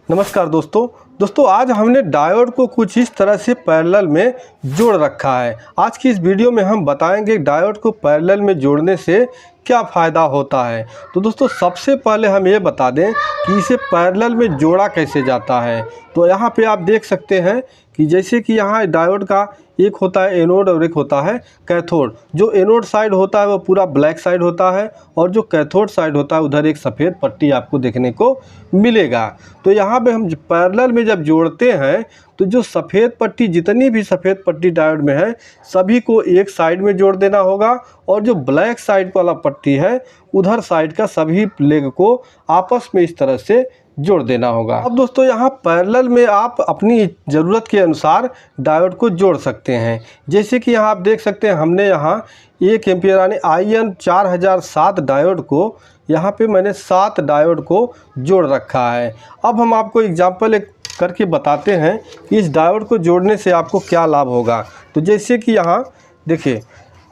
नमस्कार दोस्तों आज हमने डायोड को कुछ इस तरह से पैरेलल में जोड़ रखा है। आज की इस वीडियो में हम बताएंगे डायोड को पैरेलल में जोड़ने से क्या फ़ायदा होता है। तो दोस्तों सबसे पहले हम ये बता दें कि इसे पैरेलल में जोड़ा कैसे जाता है। तो यहाँ पे आप देख सकते हैं कि जैसे कि यहाँ डायोड का एक होता है एनोड और एक होता है कैथोड। जो एनोड साइड होता है वो पूरा ब्लैक साइड होता है और जो कैथोड साइड होता है उधर एक सफ़ेद पट्टी आपको देखने को मिलेगा। तो यहाँ पे हम पैरेलल में जब जोड़ते हैं तो जो सफ़ेद पट्टी जितनी भी सफ़ेद पट्टी डायोड में है सभी को एक साइड में जोड़ देना होगा और जो ब्लैक साइड वाला पट्टी है उधर साइड का सभी लेग को आपस में इस तरह से जोड़ देना होगा। अब दोस्तों यहाँ पैरेलल में आप अपनी ज़रूरत के अनुसार डायोड को जोड़ सकते हैं। जैसे कि यहाँ आप देख सकते हैं हमने यहाँ 1 एम्पीयर यानी IN 4007 डायोड को यहाँ पे मैंने 7 डायोड को जोड़ रखा है। अब हम आपको एग्जांपल एक करके बताते हैं कि इस डायोड को जोड़ने से आपको क्या लाभ होगा। तो जैसे कि यहाँ देखिए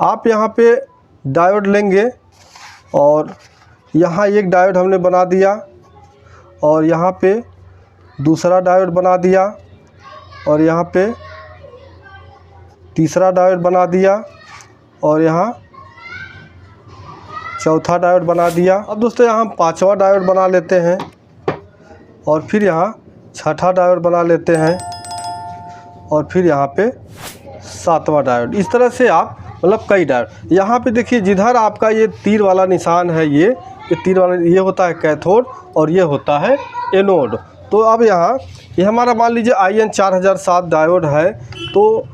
आप यहाँ पे डायोड लेंगे और यहाँ एक डायोड हमने बना दिया और यहाँ पे दूसरा डायोड बना दिया और यहाँ पे तीसरा डायोड बना दिया और यहाँ चौथा डायोड बना दिया। अब दोस्तों यहाँ हम 5वां डायोड बना लेते हैं और फिर यहाँ 6ठा डायोड बना लेते हैं और फिर यहाँ पे 7वां डायोड। इस तरह से आप मतलब कई डायोड। यहाँ पे देखिए जिधर आपका ये तीर वाला निशान है ये तीर वाला ये होता है कैथोड और ये होता है एनोड। तो अब यहाँ ये हमारा मान लीजिए IN 4007 डायोड है। तो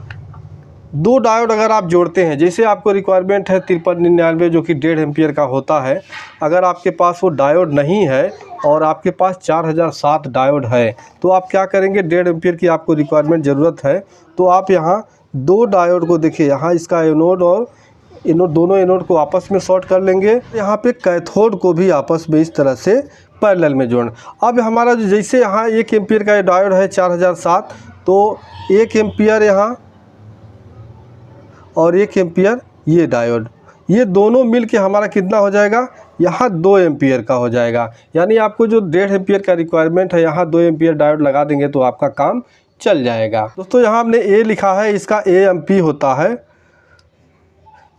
2 डायोड अगर आप जोड़ते हैं जैसे आपको रिक्वायरमेंट है 5399 जो कि 1.5 एम्पीयर का होता है। अगर आपके पास वो डायोड नहीं है और आपके पास 4007 डायोड है तो आप क्या करेंगे 1.5 एम्पीयर की आपको रिक्वायरमेंट ज़रूरत है। तो आप यहाँ 2 डायोड को देखिए यहाँ इसका एनोड और एनोड दोनों एनोड को आपस में शॉर्ट कर लेंगे। यहाँ पे कैथोड को भी आपस में इस तरह से पैरेलल में जोड़ना। अब हमारा जो जैसे यहाँ 1 एम्पीयर का डायोड है 4007 तो 1 एम्पीयर यहाँ और 1 एम्पीयर ये डायोड ये दोनों मिल के हमारा कितना हो जाएगा यहाँ 2 एम्पीयर का हो जाएगा। यानी आपको जो 1.5 एम्पीयर का रिक्वायरमेंट है यहाँ 2 एम्पीयर डायोड लगा देंगे तो आपका काम चल जाएगा। दोस्तों यहाँ हमने ए लिखा है इसका AMP होता है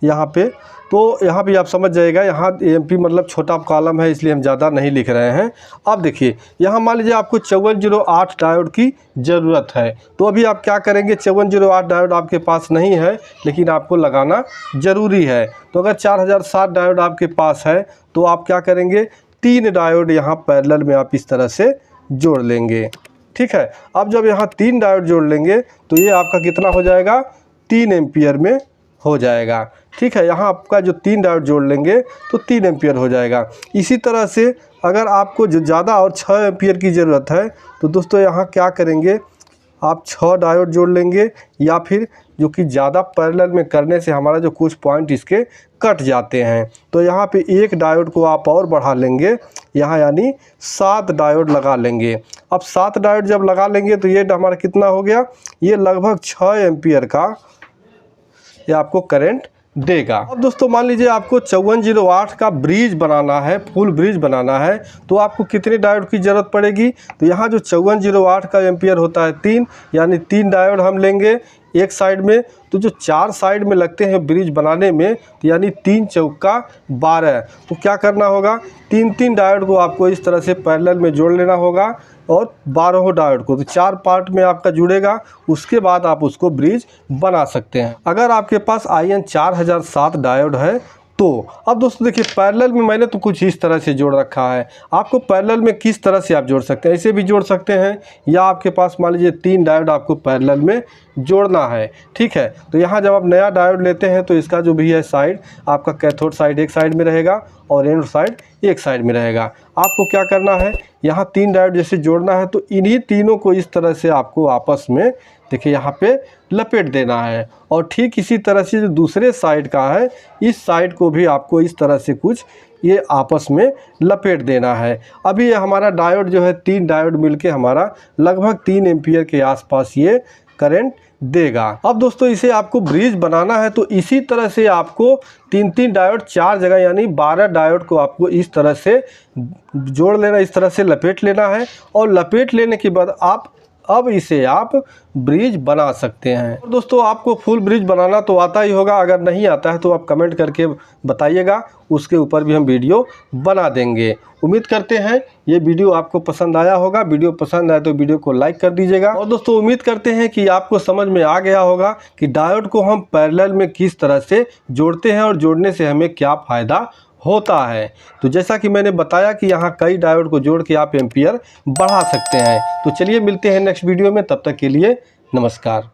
यहाँ पे। तो यहाँ भी आप समझ जाएगा यहाँ AMP मतलब छोटा कॉलम है इसलिए हम ज़्यादा नहीं लिख रहे हैं। अब देखिए यहाँ मान लीजिए आपको 5408 डायोड की ज़रूरत है। तो अभी आप क्या करेंगे 5408 डायोड आपके पास नहीं है लेकिन आपको लगाना ज़रूरी है। तो अगर 4007 डायोड आपके पास है तो आप क्या करेंगे 3 डायोड यहाँ पैरेलल में आप इस तरह से जोड़ लेंगे। ठीक है। अब जब यहाँ 3 डायोड जोड़ लेंगे तो ये आपका कितना हो जाएगा 3 एम्पीयर में हो जाएगा। ठीक है। यहाँ आपका जो 3 डायोड जोड़ लेंगे तो 3 एम्पीयर हो जाएगा। इसी तरह से अगर आपको जो ज़्यादा और 6 एम्पीयर की ज़रूरत है तो दोस्तों यहाँ क्या करेंगे आप 6 डायोड जोड़ लेंगे या फिर जो कि ज़्यादा पैरेलल में करने से हमारा जो कुछ पॉइंट इसके कट जाते हैं तो यहाँ पे 1 डायोड को आप और बढ़ा लेंगे यहाँ यानी 7 डायोड लगा लेंगे। अब 7 डायोड जब लगा लेंगे तो ये हमारा कितना हो गया ये लगभग 6 एम्पीयर का ये आपको करंट देगा। अब दोस्तों मान लीजिए आपको 5408 का ब्रिज बनाना है फुल ब्रिज बनाना है तो आपको कितने डायोड की ज़रूरत पड़ेगी। तो यहाँ जो 5408 का एम्पीयर होता है 3 यानी 3 डायोड हम लेंगे एक साइड में। तो जो 4 साइड में लगते हैं ब्रिज बनाने में तो यानी 3 चौका 12। तो क्या करना होगा 3 डायोड को आपको इस तरह से पैरेलल में जोड़ लेना होगा और 12 डायोड को तो 4 पार्ट में आपका जुड़ेगा। उसके बाद आप उसको ब्रिज बना सकते हैं अगर आपके पास IN 4007 डायोड है तो। अब दोस्तों देखिए पैरेलल में मैंने तो कुछ इस तरह से जोड़ रखा है। आपको पैरेलल में किस तरह से आप जोड़ सकते हैं ऐसे भी जोड़ सकते हैं या आपके पास मान लीजिए 3 डायोड आपको पैरेलल में जोड़ना है। ठीक है। तो यहाँ जब आप नया डायोड लेते हैं तो इसका जो भी है साइड आपका कैथोड साइड एक साइड में रहेगा और एनोड साइड एक साइड में रहेगा। आपको क्या करना है यहाँ 3 डायोड जैसे जोड़ना है तो इन्हीं तीनों को इस तरह से आपको आपस में देखिए यहाँ पे लपेट देना है और ठीक इसी तरह से जो दूसरे साइड का है इस साइड को भी आपको इस तरह से कुछ ये आपस में लपेट देना है। अभी ये हमारा डायोड जो है 3 डायोड मिलके हमारा लगभग 3 एम्पीयर के आसपास ये करंट देगा। अब दोस्तों इसे आपको ब्रिज बनाना है तो इसी तरह से आपको 3-3 डायोड 4 जगह यानी 12 डायोड को आपको इस तरह से जोड़ लेना, इस तरह से लपेट लेना है। और लपेट लेने के बाद अब इसे आप ब्रिज बना सकते हैं। और दोस्तों आपको फुल ब्रिज बनाना तो आता ही होगा, अगर नहीं आता है तो आप कमेंट करके बताइएगा, उसके ऊपर भी हम वीडियो बना देंगे। उम्मीद करते हैं ये वीडियो आपको पसंद आया होगा। वीडियो पसंद आए तो वीडियो को लाइक कर दीजिएगा। और दोस्तों उम्मीद करते हैं कि आपको समझ में आ गया होगा कि डायोड को हम पैरेलल में किस तरह से जोड़ते हैं और जोड़ने से हमें क्या फ़ायदा होता है। तो जैसा कि मैंने बताया कि यहाँ कई डायोड को जोड़ के आप एम्पियर बढ़ा सकते हैं। तो चलिए मिलते हैं नेक्स्ट वीडियो में, तब तक के लिए नमस्कार।